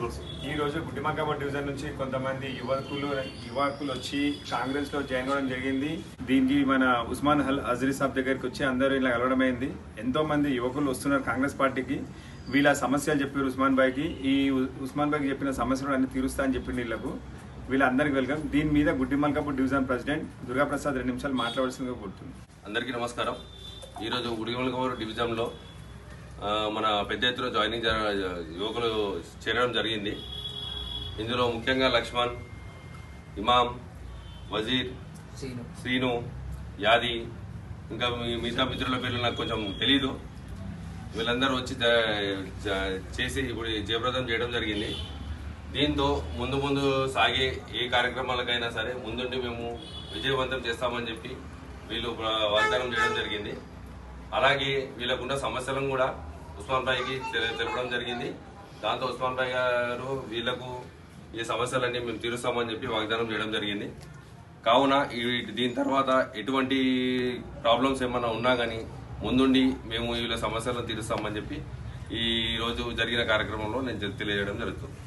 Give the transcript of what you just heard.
ఈ రోజు గుట్టిమంకాపూర్ డివిజన్ నుంచి కొంతమంది యువకులు వచ్చి కాంగ్రెస్ లో జాయిన్ అవ్వడం జరిగింది. దీనికి మన ఉస్మాన్ హజ్రీ సాబ్ దగ్గరికి వచ్చి అందరూ ఇలా కలవడమైంది. ఎంతో మంది యువకులు వస్తున్నారు కాంగ్రెస్ పార్టీకి. వీళ్ళ సమస్యలు చెప్పారు ఉస్మాన్ భాయ్కి. ఈ ఉస్మాన్ భాయ్కి చెప్పిన సమస్యలు అన్ని తీరుస్తా అని చెప్పింది వీళ్ళకు. వీళ్ళందరికీ వెల్కమ్. దీని మీద గుట్టిమంకాపూర్ డివిజన్ ప్రెసిడెంట్ దుర్గాప్రసాద్ 2 నిమిషాలు మాట్లాడాల్సిందిగా కోరుతుంది. అందరికీ నమస్కారం. ఈరోజు గుట్టిమంకాపూర్ డివిజన్లో మన పెద్ద ఎత్తున జాయినింగ్ యువకులు చేరడం జరిగింది. ఇందులో ముఖ్యంగా లక్ష్మణ్, ఇమాం, వజీర్, శ్రీను, యాది, ఇంకా మిగతా మిత్రుల పేర్లు నాకు కొంచెం తెలీదు. వీళ్ళందరూ వచ్చి చేసి ఇప్పుడు జయప్రదం చేయడం జరిగింది. దీంతో ముందు సాగే ఏ కార్యక్రమాలకైనా సరే ముందుండి మేము విజయవంతం చేస్తామని చెప్పి వీళ్ళు వాగ్దానం చేయడం జరిగింది. అలాగే వీళ్ళకున్న సమస్యలను కూడా ఉస్మాన్ భాయ్కి తెలపడం జరిగింది. దాంతో ఉస్మాన్ భాయ్ గారు వీళ్లకు ఈ సమస్యలన్నీ మేము తీరుస్తామని చెప్పి వాగ్దానం చేయడం జరిగింది. కావున దీని తర్వాత ఎటువంటి ప్రాబ్లమ్స్ ఏమన్నా ఉన్నా కానీ ముందుండి మేము వీళ్ళ సమస్యలను తీరుస్తామని చెప్పి ఈ రోజు జరిగిన కార్యక్రమంలో నేను తెలియజేయడం జరుగుతుంది.